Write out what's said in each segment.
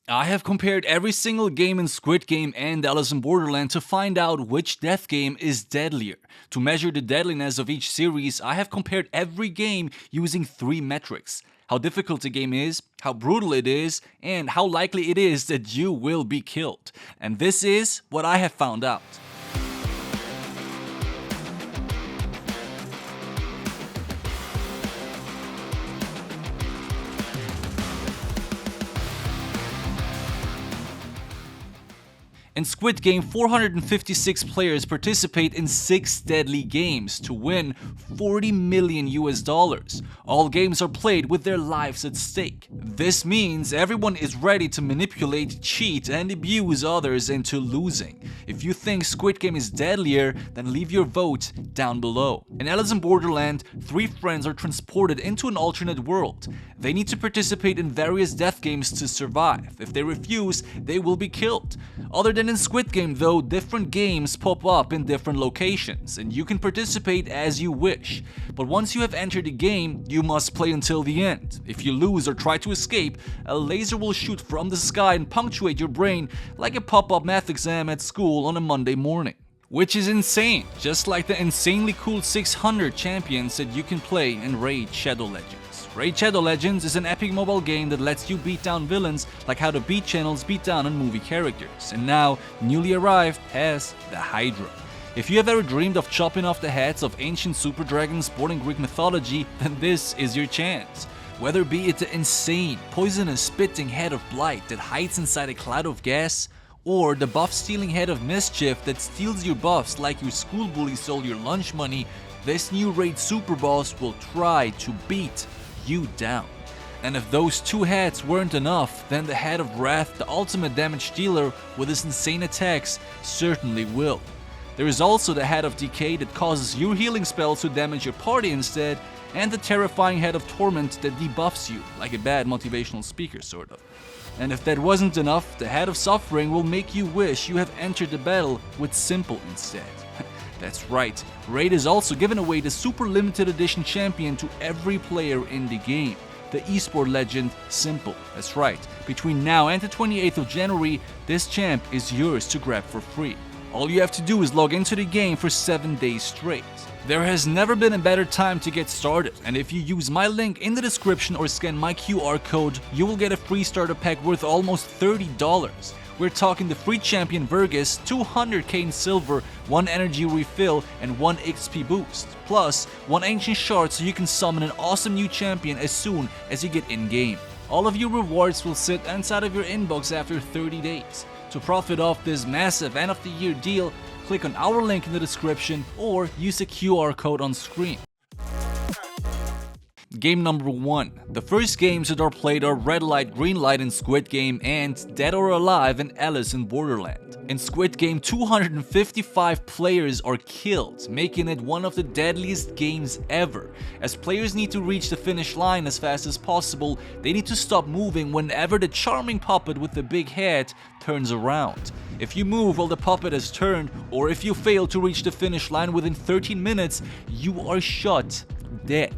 I have compared every single game in Squid Game and Alice in Borderland to find out which death game is deadlier. To measure the deadliness of each series, I have compared every game using 3 metrics: how difficult the game is, how brutal it is, and how likely it is that you will be killed. And this is what I have found out. In Squid Game, 456 players participate in 6 deadly games to win 40 million US dollars. All games are played with their lives at stake. This means everyone is ready to manipulate, cheat, and abuse others into losing. If you think Squid Game is deadlier, then leave your vote down below. In Alice in Borderland, 3 friends are transported into an alternate world. They need to participate in various death games to survive. If they refuse, they will be killed. Other than in Squid Game though, different games pop up in different locations, and you can participate as you wish. But once you have entered the game, you must play until the end. If you lose or try to escape, a laser will shoot from the sky and punctuate your brain like a pop-up math exam at school on a Monday morning. Which is insane, just like the insanely cool 600 champions that you can play in Raid Shadow Legends. Raid Shadow Legends is an epic mobile game that lets you beat down villains like how the beat channels beat down on movie characters, and now, newly arrived, has the Hydra. If you have ever dreamed of chopping off the heads of ancient super dragons born in Greek mythology, then this is your chance. Whether be it the insane, poisonous spitting head of Blight that hides inside a cloud of gas, or the buff-stealing head of Mischief that steals your buffs like your school bully stole your lunch money, this new raid super boss will try to beat you down. And if those 2 heads weren't enough, then the head of Wrath, the ultimate damage dealer with his insane attacks, certainly will. There is also the head of Decay that causes your healing spells to damage your party instead, and the terrifying head of Torment that debuffs you, like a bad motivational speaker sort of. And if that wasn't enough, the head of Suffering will make you wish you have entered the battle with Simple instead. That's right, Raid is also giving away the super limited edition champion to every player in the game, the esport legend Simple. That's right, between now and the 28th of January, this champ is yours to grab for free. All you have to do is log into the game for 7 days straight. There has never been a better time to get started, and if you use my link in the description or scan my QR code, you will get a free starter pack worth almost $30. We're talking the free champion Vergus, 200k in silver, 1 energy refill, and 1 XP boost. Plus, 1 ancient shard so you can summon an awesome new champion as soon as you get in-game. All of your rewards will sit inside of your inbox after 30 days. To profit off this massive end of the year deal, click on our link in the description or use the QR code on screen. Game number 1. The first games that are played are Red Light, Green Light in Squid Game and Dead or Alive in Alice in Borderland. In Squid Game, 255 players are killed, making it one of the deadliest games ever. As players need to reach the finish line as fast as possible, they need to stop moving whenever the charming puppet with the big head turns around. If you move while the puppet has turned, or if you fail to reach the finish line within 13 minutes, you are shot dead.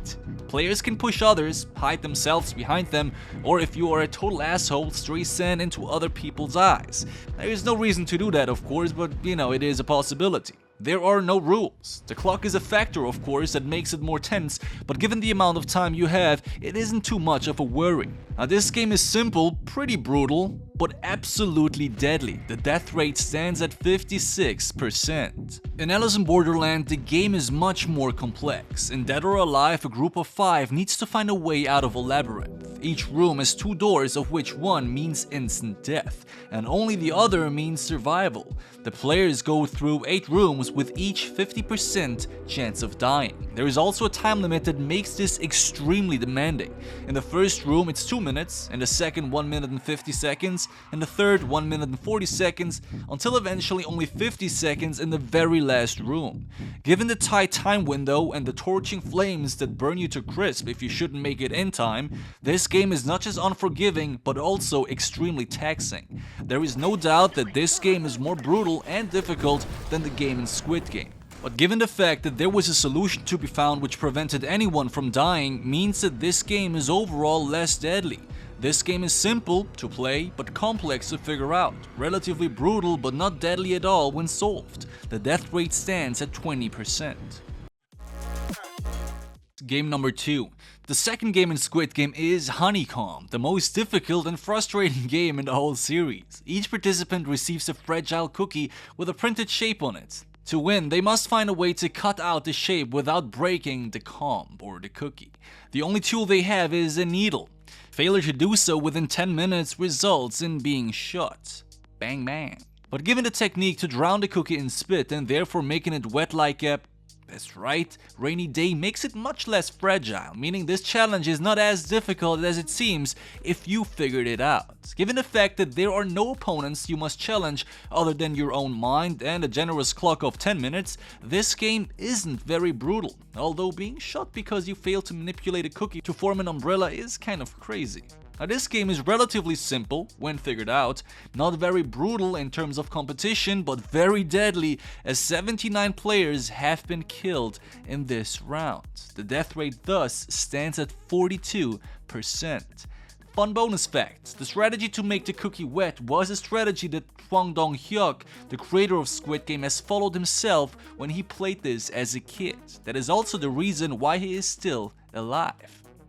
Players can push others, hide themselves behind them, or if you are a total asshole, stray sand into other people's eyes. There is no reason to do that, of course, but it is a possibility. There are no rules. The clock is a factor, of course, that makes it more tense, but given the amount of time you have, it isn't too much of a worry. Now, this game is simple, pretty brutal, but absolutely deadly. The death rate stands at 56%. In Alice in Borderland, the game is much more complex. In Dead or Alive, a group of 5 needs to find a way out of a labyrinth. Each room has 2 doors, of which one means instant death, and only the other means survival. The players go through 8 rooms with each 50% chance of dying. There is also a time limit that makes this extremely demanding. In the first room, it's 2 minutes, in the second 1 minute and 50 seconds, and the third 1 minute and 40 seconds, until eventually only 50 seconds in the very last room. Given the tight time window and the torching flames that burn you to crisp if you shouldn't make it in time, this game is not just unforgiving, but also extremely taxing. There is no doubt that this game is more brutal and difficult than the game in Squid Game. But given the fact that there was a solution to be found which prevented anyone from dying, means that this game is overall less deadly. This game is simple to play but complex to figure out, relatively brutal but not deadly at all when solved. The death rate stands at 20%. Game number 2. The second game in Squid Game is Honeycomb, the most difficult and frustrating game in the whole series. Each participant receives a fragile cookie with a printed shape on it. To win, they must find a way to cut out the shape without breaking the comb or the cookie. The only tool they have is a needle. Failure to do so within 10 minutes results in being shot. Bang bang. But given the technique to drown the cookie in spit and therefore making it wet like a, that's right, rainy day makes it much less fragile, meaning this challenge is not as difficult as it seems if you figured it out. Given the fact that there are no opponents you must challenge other than your own mind and a generous clock of 10 minutes, this game isn't very brutal, although being shot because you failed to manipulate a cookie to form an umbrella is kind of crazy. Now this game is relatively simple when figured out, not very brutal in terms of competition, but very deadly as 79 players have been killed in this round. The death rate thus stands at 42%. Fun bonus fact, the strategy to make the cookie wet was a strategy that Hwang Dong-hyuk, the creator of Squid Game, has followed himself when he played this as a kid. That is also the reason why he is still alive.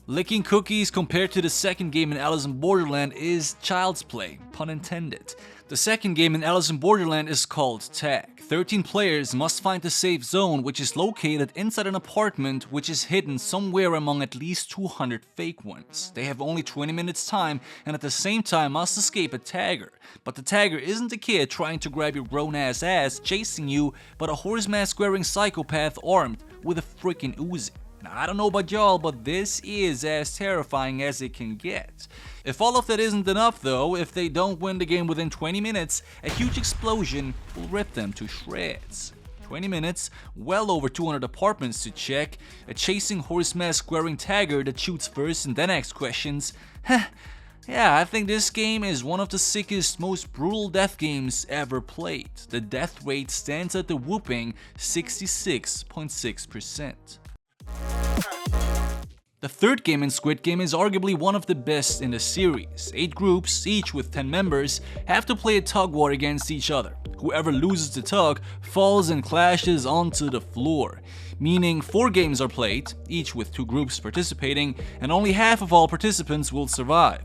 Licking cookies compared to the second game in Alice in Borderland is child's play, pun intended. The second game in Alice in Borderland is called Tag. 13 players must find the safe zone, which is located inside an apartment which is hidden somewhere among at least 200 fake ones. They have only 20 minutes time and at the same time must escape a tagger. But the tagger isn't a kid trying to grab your grown-ass ass chasing you, but a horse mask wearing psychopath armed with a freaking Uzi. Now, I don't know about y'all, but this is as terrifying as it can get. If all of that isn't enough though, if they don't win the game within 20 minutes, a huge explosion will rip them to shreds. 20 minutes, well over 200 apartments to check, a chasing horse mask wearing tagger that shoots first and then asks questions. Yeah, I think this game is one of the sickest, most brutal death games ever played. The death rate stands at the whooping 66.6%. The third game in Squid Game is arguably one of the best in the series. 8 groups, each with 10 members, have to play a tug war against each other. Whoever loses the tug falls and clashes onto the floor. Meaning 4 games are played, each with 2 groups participating, and only half of all participants will survive.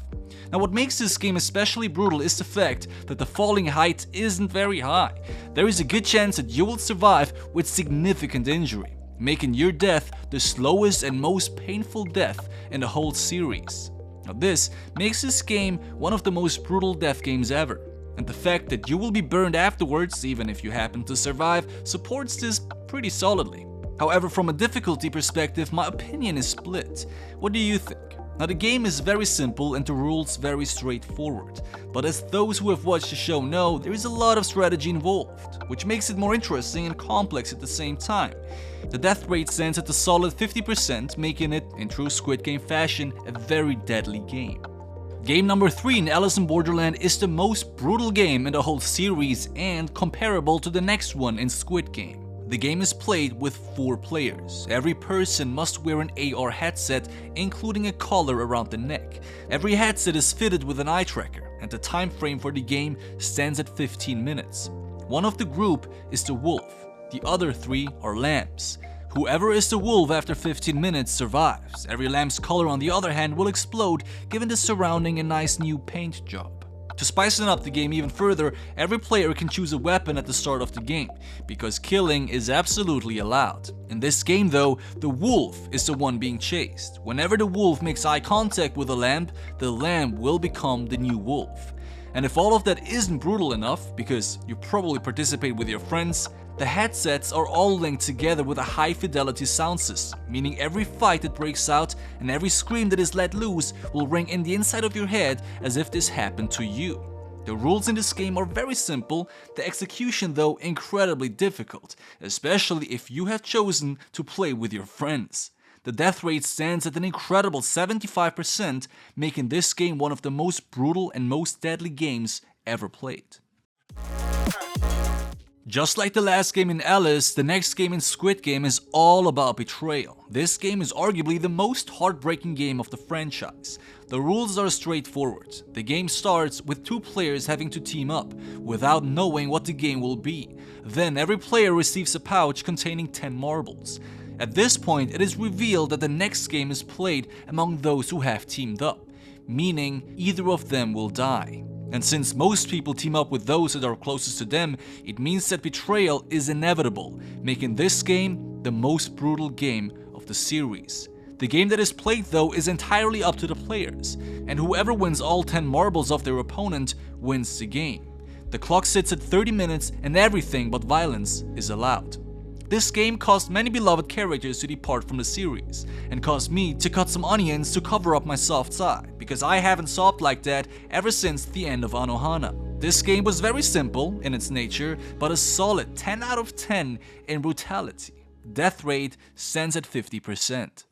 Now what makes this game especially brutal is the fact that the falling height isn't very high. There is a good chance that you will survive with significant injury, making your death the slowest and most painful death in the whole series. Now this makes this game one of the most brutal death games ever, and the fact that you will be burned afterwards, even if you happen to survive, supports this pretty solidly. However, from a difficulty perspective, my opinion is split. What do you think? Now the game is very simple and the rules very straightforward, but as those who have watched the show know, there is a lot of strategy involved, which makes it more interesting and complex at the same time. The death rate stands at a solid 50%, making it, in true Squid Game fashion, a very deadly game. Game number 3 in Alice in Borderland is the most brutal game in the whole series and comparable to the next one in Squid Game. The game is played with 4 players. Every person must wear an AR headset, including a collar around the neck. Every headset is fitted with an eye tracker, and the time frame for the game stands at 15 minutes. One of the group is the wolf, the other 3 are lambs. Whoever is the wolf after 15 minutes survives. Every lamb's collar on the other hand will explode, giving the surrounding a nice new paint job. To spice up the game even further, every player can choose a weapon at the start of the game, because killing is absolutely allowed. In this game though, the wolf is the one being chased. Whenever the wolf makes eye contact with the lamb will become the new wolf. And if all of that isn't brutal enough, because you probably participate with your friends, the headsets are all linked together with a high fidelity sound system, meaning every fight that breaks out and every scream that is let loose will ring in the inside of your head as if this happened to you. The rules in this game are very simple, the execution though incredibly difficult, especially if you have chosen to play with your friends. The death rate stands at an incredible 75%, making this game one of the most brutal and most deadly games ever played. Just like the last game in Alice, the next game in Squid Game is all about betrayal. This game is arguably the most heartbreaking game of the franchise. The rules are straightforward. The game starts with two players having to team up, without knowing what the game will be. Then every player receives a pouch containing 10 marbles. At this point, it is revealed that the next game is played among those who have teamed up, meaning either of them will die. And since most people team up with those that are closest to them, it means that betrayal is inevitable, making this game the most brutal game of the series. The game that is played though is entirely up to the players, and whoever wins all 10 marbles of their opponent wins the game. The clock sits at 30 minutes and everything but violence is allowed. This game caused many beloved characters to depart from the series, and caused me to cut some onions to cover up my soft side, because I haven't sobbed like that ever since the end of Anohana. This game was very simple in its nature, but a solid 10 out of 10 in brutality. Death rate stands at 50%.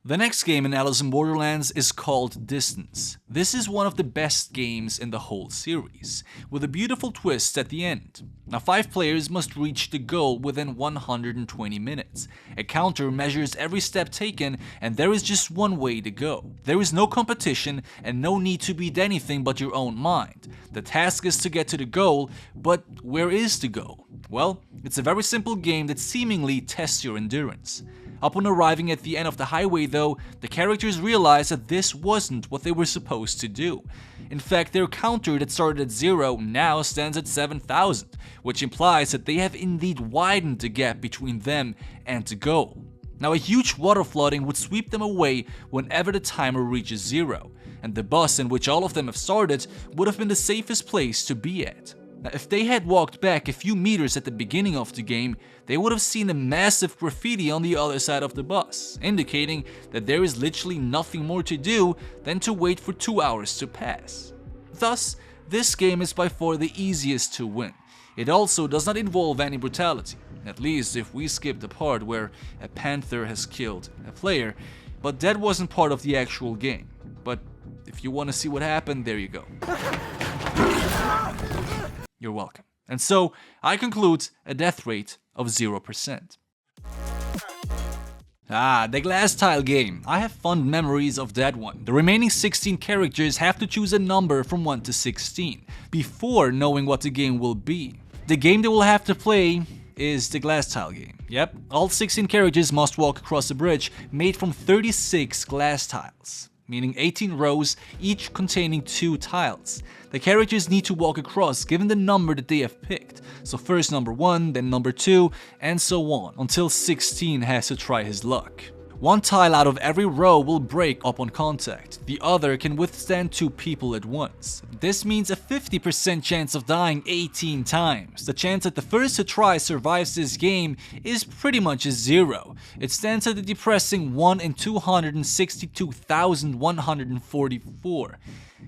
The next game in Alice in Borderlands is called Distance. This is one of the best games in the whole series, with a beautiful twist at the end. Now 5 players must reach the goal within 120 minutes. A counter measures every step taken, and there is just one way to go. There is no competition and no need to beat anything but your own mind. The task is to get to the goal, but where is the goal? Well, it's a very simple game that seemingly tests your endurance. Upon arriving at the end of the highway though, the characters realize that this wasn't what they were supposed to do. In fact, their counter that started at 0 now stands at 7,000, which implies that they have indeed widened the gap between them and the goal. Now a huge water flooding would sweep them away whenever the timer reaches 0, and the bus in which all of them have started would have been the safest place to be at. Now, if they had walked back a few meters at the beginning of the game, they would have seen a massive graffiti on the other side of the bus, indicating that there is literally nothing more to do than to wait for 2 hours to pass. Thus, this game is by far the easiest to win. It also does not involve any brutality, at least if we skip the part where a panther has killed a player, but that wasn't part of the actual game. But if you want to see what happened, there you go. You're welcome. And so, I conclude a death rate of 0%. The glass tile game. I have fond memories of that one. The remaining 16 characters have to choose a number from 1 to 16 before knowing what the game will be. The game they will have to play is the glass tile game. Yep, all 16 characters must walk across a bridge made from 36 glass tiles, meaning 18 rows, each containing 2 tiles. The characters need to walk across given the number that they have picked. So first number 1, then number 2, and so on, until 16 has to try his luck. One tile out of every row will break upon contact. The other can withstand 2 people at once. This means a 50% chance of dying 18 times. The chance that the first to try survives this game is pretty much a 0. It stands at a depressing 1 in 262,144.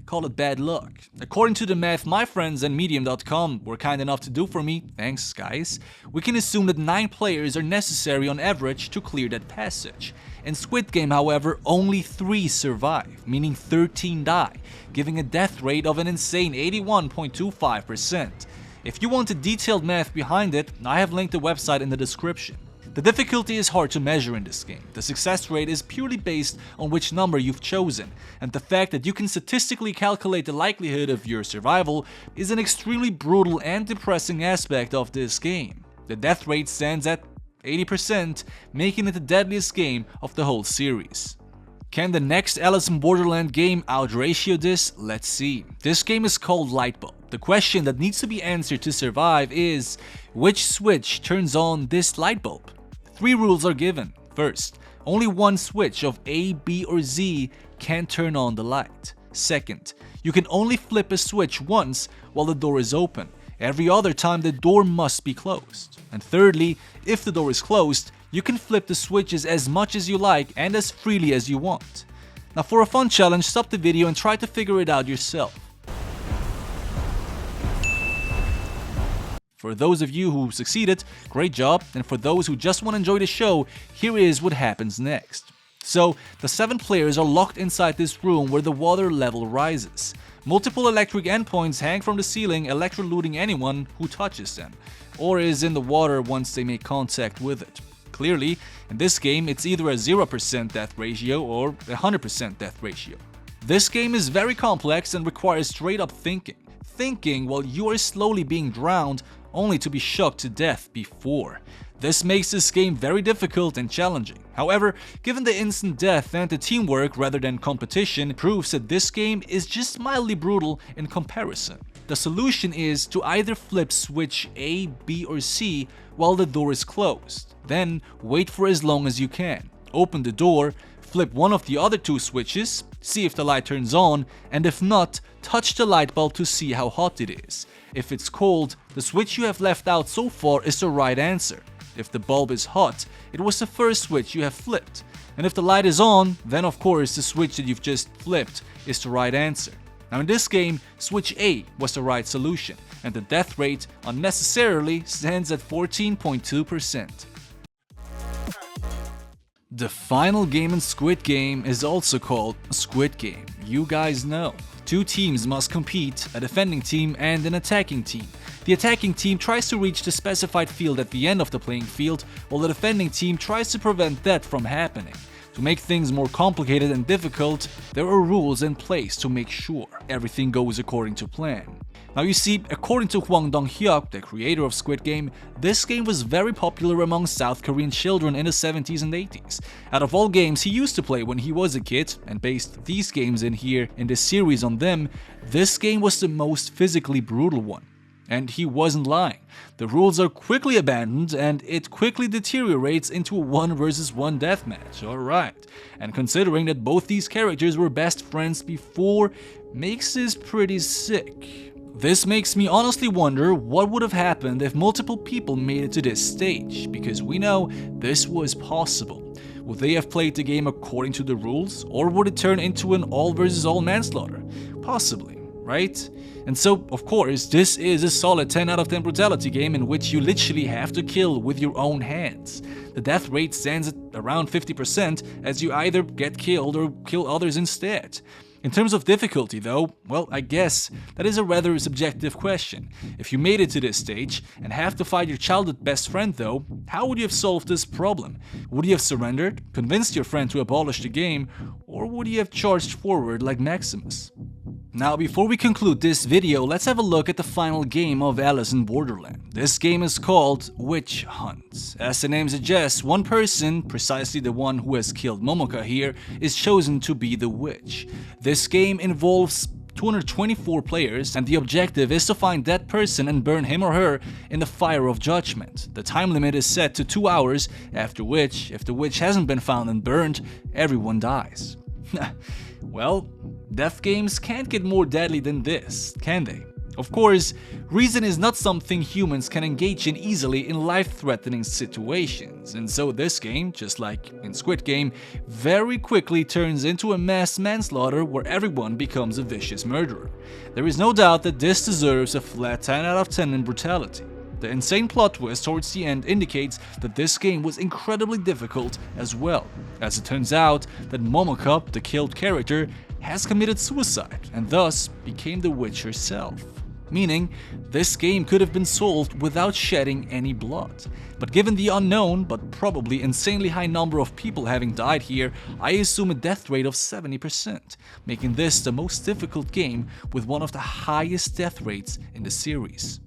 Call it bad luck. According to the math my friends at Medium.com were kind enough to do for me, thanks guys, we can assume that 9 players are necessary on average to clear that passage. In Squid Game, however, only 3 survive, meaning 13 die, giving a death rate of an insane 81.25%. If you want the detailed math behind it, I have linked the website in the description. The difficulty is hard to measure in this game. The success rate is purely based on which number you've chosen, and the fact that you can statistically calculate the likelihood of your survival is an extremely brutal and depressing aspect of this game. The death rate stands at 80%, making it the deadliest game of the whole series. Can the next Alice in Borderland game outratio this? Let's see. This game is called Lightbulb. The question that needs to be answered to survive is, which switch turns on this light bulb? 3 rules are given. First, only one switch of A, B, or Z can turn on the light. Second, you can only flip a switch once while the door is open. Every other time the door must be closed. And thirdly, if the door is closed, you can flip the switches as much as you like and as freely as you want. Now for a fun challenge, stop the video and try to figure it out yourself. For those of you who succeeded, great job, and for those who just want to enjoy the show, here is what happens next. So, the 7 players are locked inside this room where the water level rises. Multiple electric endpoints hang from the ceiling, electrocuting anyone who touches them, or is in the water once they make contact with it. Clearly, in this game, it's either a 0% death ratio or a 100% death ratio. This game is very complex and requires straight-up thinking. Thinking while you are slowly being drowned, only to be shocked to death before. This makes this game very difficult and challenging. However, given the instant death and the teamwork rather than competition, proves that this game is just mildly brutal in comparison. The solution is to either flip switch A, B or C while the door is closed. Then wait for as long as you can. Open the door, flip one of the other two switches, see if the light turns on, and if not, touch the light bulb to see how hot it is. If it's cold, the switch you have left out so far is the right answer. If the bulb is hot, it was the first switch you have flipped. And if the light is on, then of course the switch that you've just flipped is the right answer. Now in this game, switch A was the right solution, and the death rate unnecessarily stands at 14.2%. The final game in Squid Game is also called Squid Game. You guys know. Two teams must compete, a defending team and an attacking team. The attacking team tries to reach the specified field at the end of the playing field, while the defending team tries to prevent that from happening. To make things more complicated and difficult, there are rules in place to make sure everything goes according to plan. Now you see, according to Hwang Dong-hyuk, the creator of Squid Game, this game was very popular among South Korean children in the 70s and 80s. Out of all games he used to play when he was a kid, and based these games in here in this series on them, this game was the most physically brutal one. And he wasn't lying. The rules are quickly abandoned and it quickly deteriorates into a 1 versus 1 deathmatch, alright. And considering that both these characters were best friends before, makes this pretty sick. This makes me honestly wonder what would have happened if multiple people made it to this stage, because we know this was possible. Would they have played the game according to the rules, or would it turn into an all versus all manslaughter? Possibly, right? And so, of course, this is a solid 10 out of 10 brutality game in which you literally have to kill with your own hands. The death rate stands at around 50% as you either get killed or kill others instead. In terms of difficulty though, well, I guess that is a rather subjective question. If you made it to this stage and have to fight your childhood best friend though, how would you have solved this problem? Would you have surrendered, convinced your friend to abolish the game, or would you have charged forward like Maximus? Now, before we conclude this video, let's have a look at the final game of Alice in Borderland. This game is called Witch Hunt. As the name suggests, one person, precisely the one who has killed Momoka here, is chosen to be the witch. This game involves 224 players, and the objective is to find that person and burn him or her in the fire of judgment. The time limit is set to 2 hours, after which, if the witch hasn't been found and burned, everyone dies. Well, death games can't get more deadly than this, can they? Of course, reason is not something humans can engage in easily in life-threatening situations, and so this game, just like in Squid Game, very quickly turns into a mass manslaughter where everyone becomes a vicious murderer. There is no doubt that this deserves a flat 10 out of 10 in brutality. The insane plot twist towards the end indicates that this game was incredibly difficult as well, as it turns out that Momoka, the killed character, has committed suicide and thus became the witch herself. Meaning, this game could have been solved without shedding any blood. But given the unknown, but probably insanely high number of people having died here, I assume a death rate of 70%, making this the most difficult game with one of the highest death rates in the series.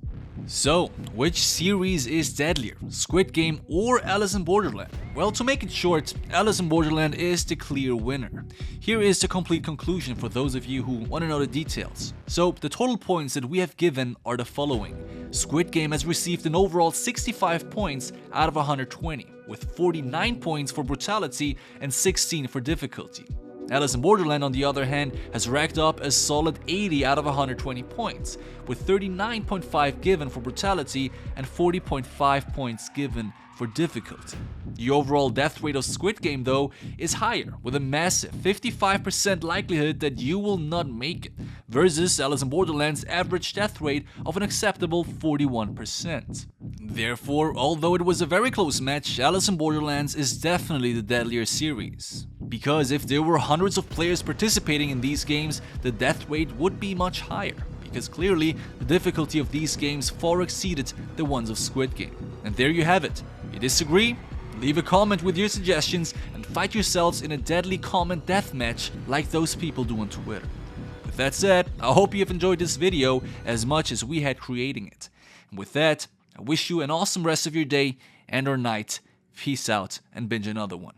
So, which series is deadlier, Squid Game or Alice in Borderland? Well, to make it short, Alice in Borderland is the clear winner. Here is the complete conclusion for those of you who want to know the details. So, the total points that we have given are the following. Squid Game has received an overall 65 points out of 120, with 49 points for brutality and 16 for difficulty. Alice in Borderland, on the other hand, has racked up a solid 80 out of 120 points, with 39.5 given for brutality and 40.5 points given for difficulty. The overall death rate of Squid Game, though, is higher, with a massive 55% likelihood that you will not make it, versus Alice in Borderland's average death rate of an acceptable 41%. Therefore, although it was a very close match, Alice in Borderlands is definitely the deadlier series. Because if there were hundreds of players participating in these games, the death rate would be much higher, because clearly the difficulty of these games far exceeded the ones of Squid Game. And there you have it. If you disagree? Leave a comment with your suggestions and fight yourselves in a deadly comment deathmatch like those people do on Twitter. With that said, I hope you have enjoyed this video as much as we had creating it. And with that, I wish you an awesome rest of your day and or night. Peace out and binge another one.